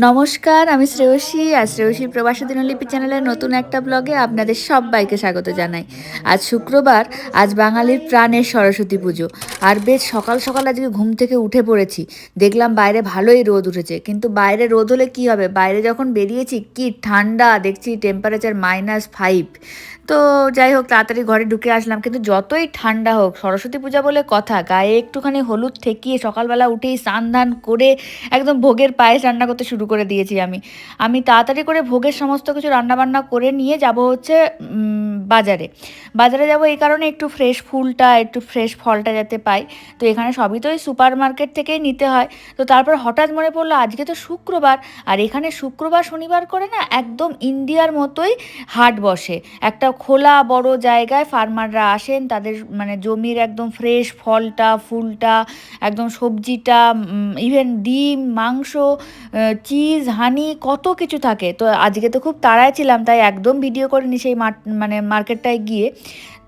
নমস্কার, আমি শ্রেয়সী। আর শ্রেয়সী প্রবাসী দিনলিপি চ্যানেলের নতুন একটা ব্লগে আপনাদের সবাইকে স্বাগত জানাই। আজ শুক্রবার, আজ বাঙালির প্রাণের সরস্বতী পুজো। আর বেশ সকাল সকাল আজকে ঘুম থেকে উঠে পড়েছি। দেখলাম বাইরে ভালোই রোদ উঠেছে, কিন্তু বাইরে রোদ হলে কী হবে, বাইরে যখন বেরিয়েছি কি ঠান্ডা, দেখছি টেম্পারেচার -5। তো যাই হোক, তাড়াতাড়ি ঘরে ঢুকে আসলাম। কিন্তু যতই ঠান্ডা হোক, সরস্বতী পূজা বলে কথা, গায়ে একটুখানি হলুদ ঠেকিয়ে সকালবেলা উঠেই স্নান ধান করে একদম ভোগের পায়েস রান্না করতে শুরু করে দিয়েছি আমি তাড়াতাড়ি করে ভোগের সমস্ত কিছু রান্নাবান্না করে নিয়ে যাব হচ্ছে বাজারে যাব এই কারণে, একটু ফ্রেশ ফুলটা, একটু ফ্রেশ ফলটা যাতে পাই। তো এখানে সবই তো ওই সুপার মার্কেট থেকেই নিতে হয়। তো তারপর হঠাৎ মনে পড়লো আজকে তো শুক্রবার, আর এখানে শুক্রবার শনিবার করে না একদম ইন্ডিয়ার মতোই হাট বসে। একটা খোলা বড় জায়গায় ফার্মাররা আসেন, তাদের মানে জমির একদম ফ্রেশ ফলটা, ফুলটা, একদম সবজিটা, ইভেন ডিম, মাংস, চিজ, হানি, কত কিছু থাকে। তো আজকে তো খুব তাড়ায় ছিলাম, তাই একদম ভিডিও করিনি সেই মার্কেটটায় গিয়ে।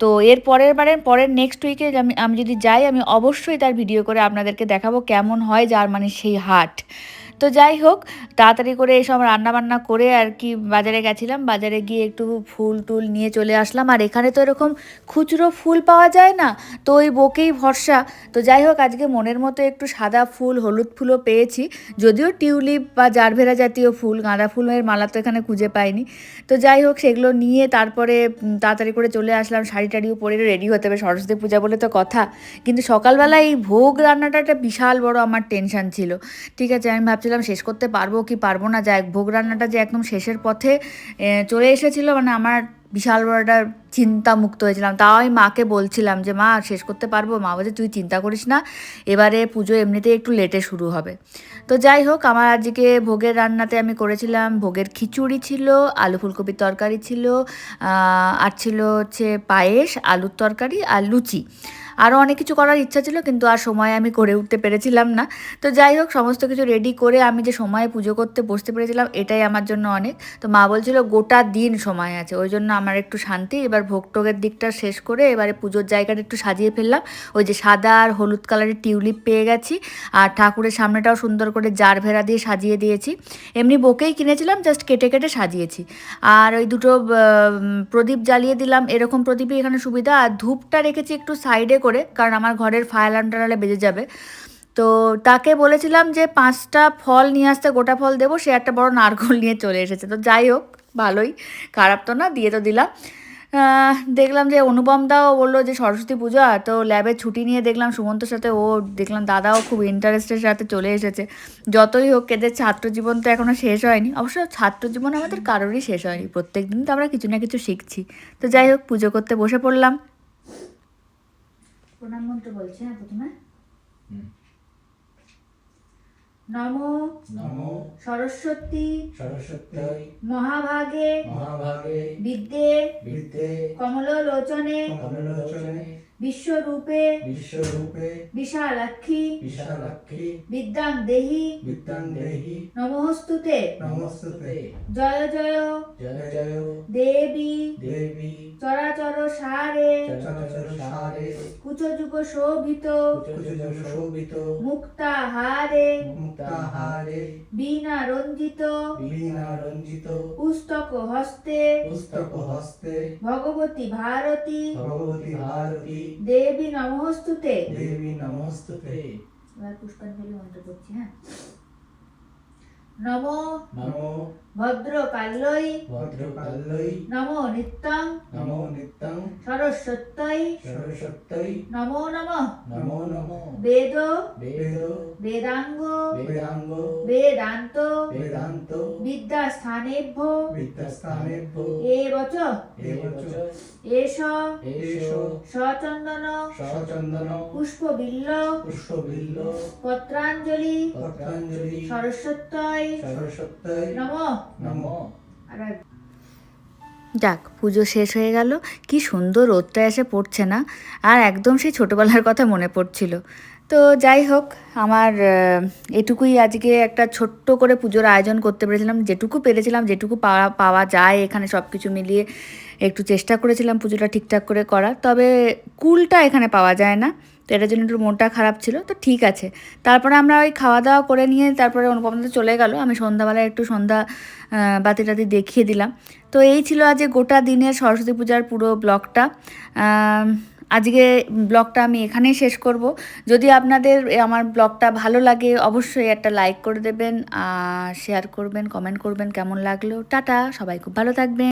তো এর পরের নেক্সট উইকে আমি যদি যাই, আমি অবশ্যই তার ভিডিও করে আপনাদেরকে দেখাবো কেমন হয় জার্মানির সেই হাট। তো যাই হোক, তাড়াতাড়ি করে এসব রান্নাবান্না করে আর কি বাজারে গেছিলাম। বাজারে গিয়ে একটু ফুল টুল নিয়ে চলে আসলাম। আর এখানে তো এরকম খুচরো ফুল পাওয়া যায় না, তো ওই বকেই ভরসা। তো যাই হোক, আজকে মনের মতো একটু সাদা ফুল, হলুদ ফুলও পেয়েছি, যদিও টিউলিপ বা জারভেরা জাতীয় ফুল, গাঁদা ফুলের মালা তো এখানে খুঁজে পাইনি। তো যাই হোক, সেগুলো নিয়ে তারপরে তাড়াতাড়ি করে চলে আসলাম। শাড়ি টাড়িও পরে রেডি হতে হবে, সরস্বতী পূজা বলে তো কথা। কিন্তু সকালবেলা এই ভোগ রান্নাটা একটা বিশাল বড় আমার টেনশন ছিল। ঠিক আছে, আমি ভাবছিলাম শেষ করতে পারবো কি পারবো না। যাই, ভোগ রান্নাটা যে একদম শেষের পথে চলে এসেছিলো, মানে আমার বিশাল বড় একটা চিন্তামুক্ত হয়েছিলাম। তাও আমি মাকে বলছিলাম যে মা, শেষ করতে পারবো? মা বলছে তুই চিন্তা করিস না, এবারে পুজো এমনিতেই একটু লেটে শুরু হবে। তো যাই হোক, আমার আজকে ভোগের রান্নাতে আমি করেছিলাম ভোগের খিচুড়ি ছিল, আলু ফুলকপির তরকারি ছিল, আর ছিল হচ্ছে পায়েস, আলুর তরকারি আর লুচি। আরও অনেক কিছু করার ইচ্ছা ছিল, কিন্তু আর সময় আমি করে উঠতে পেরেছিলাম না। তো যাই হোক, সমস্ত কিছু রেডি করে আমি যে সময়ে পুজো করতে বসতে পেরেছিলাম, এটাই আমার জন্য অনেক। তো মা বলছিল গোটা দিন সময় আছে, ওই জন্য আমার একটু শান্তি। এবার ভোগ টোগের দিকটা শেষ করে এবারে পুজোর জায়গাটা একটু সাজিয়ে ফেললাম। ওই যে সাদা আর হলুদ কালারের টিউলিপ পেয়ে গেছি, আর ঠাকুরের সামনেটাও সুন্দর করে জারভেরা দিয়ে সাজিয়ে দিয়েছি। এমনি বোকেই কিনেছিলাম, জাস্ট কেটে কেটে সাজিয়েছি। আর ওই দুটো প্রদীপ জ্বালিয়ে দিলাম, এরকম প্রদীপই এখানে সুবিধা। আর ধূপটা রেখেছি একটু সাইডে করে, কারণ আমার ঘরের ফায়ার অ্যালার্ম টালালে বেজে যাবে। তো তাকে বলেছিলাম যে 5টা ফল নিয়ে আসতে, গোটা ফল দেবো, সে একটা বড় নারকেল নিয়ে চলে এসেছে। তো যাই হোক, ভালোই, খারাপ তো না, দিয়ে তো দিলাম। দেখলাম যে অনুপমদাও বললো যে সরস্বতী পূজা, তো ল্যাবে ছুটি নিয়ে দেখলাম সুমন্তর সাথে দেখলাম দাদাও খুব ইন্টারেস্টের সাথে চলে এসেছে। যতই হোক, এদের ছাত্রজীবন তো এখনও শেষ হয়নি। অবশ্য ছাত্রজীবন আমাদের কারোরই শেষ হয়নি, প্রত্যেক দিন তো আমরা কিছু না কিছু শিখছি। তো যাই হোক, পুজো করতে বসে পড়লাম। প্রণাম মন্ত্র বলছি, হ্যাঁ, প্রথমে নমো নমো সরস্বতী সরস্বতী মহাভাগে মহাভাগে বিদ্যে বিদ্যে কমলোচনে কমলোচনে বিশ্বরূপে বিশ্বরূপে বিশালাক্ষী বিশালাক্ষী বিদ্যাং দেহি বিদ্যাং দেহি নমস্তুতে নমস্তুতে জয় জয় জয় জয় দেবী দেবী চরাচর সারে চরাচর সারে কুচযুগ শোভিত কুচযুগ শোভিত মুক্তাহারে মুক্তাহারে বীণা রঞ্জিত বীণা রঞ্জিত পুস্তক হস্তে পুস্তক হস্তে ভগবতী ভারতী ভগবতী ভারতী দেবী নমস্তুতে দেবী নমস্তুতে। এবার পুষ্পাঞ্জলি মন্ত্র করছি, হ্যাঁ। নমো নমো ভদ্রকাল্যই ভদ্রকাল্যই নমো নিত্যং নমো নিত্যং সরস্বত্যৈ সরস্বত্যৈ নমো নমঃ নমো নমঃ বেদ বেদ বেদাঙ্গ বেদাঙ্গ বেদান্ত বেদান্ত বিদ্যাস্থানেভ্য বিদ্যাস্থানেভ্য এবচ এবচ এষ এষ সচন্দন সচন্দন পুষ্পবিল্ল পুষ্পবিল্ল পত্রাঞ্জলি পত্রাঞ্জলি সরস্বত্যৈ সরস্বত্যৈ নমঃ নমঃ। যাক, পুজো শেষ হয়ে গেল। কি সুন্দর রোদটা এসে পড়ছে না, আর একদম সেই ছোটোবেলার কথা মনে পড়ছিল। তো যাই হোক, আমার এটুকুই আজকে একটা ছোট্ট করে পুজোর আয়োজন করতে পেরেছিলাম, যেটুকু পেরেছিলাম, যেটুকু পাওয়া পাওয়া যায় এখানে সব কিছু মিলিয়ে একটু চেষ্টা করেছিলাম পুজোটা ঠিকঠাক করে করার। তবে কুলটা এখানে পাওয়া যায় না, তো এটার জন্য একটু মনটা খারাপ ছিল। তো ঠিক আছে, তারপরে আমরা ওই খাওয়া দাওয়া করে নিয়ে তারপরে অনুপমদা চলে গেল, আমি সন্ধ্যাবেলায় একটু সন্ধ্যা বাতি টাতি দেখিয়ে দিলাম। তো এই ছিল আজকে গোটা দিনের সরস্বতী পূজার পুরো ব্লগটা। আজকে ব্লগটা আমি এখানেই শেষ করব। যদি আপনাদের আমার ব্লগটা ভালো লাগে অবশ্যই একটা লাইক করে দেবেন, শেয়ার করবেন, কমেন্ট করবেন কেমন লাগলো। টাটা, সবাই খুব ভালো থাকবেন।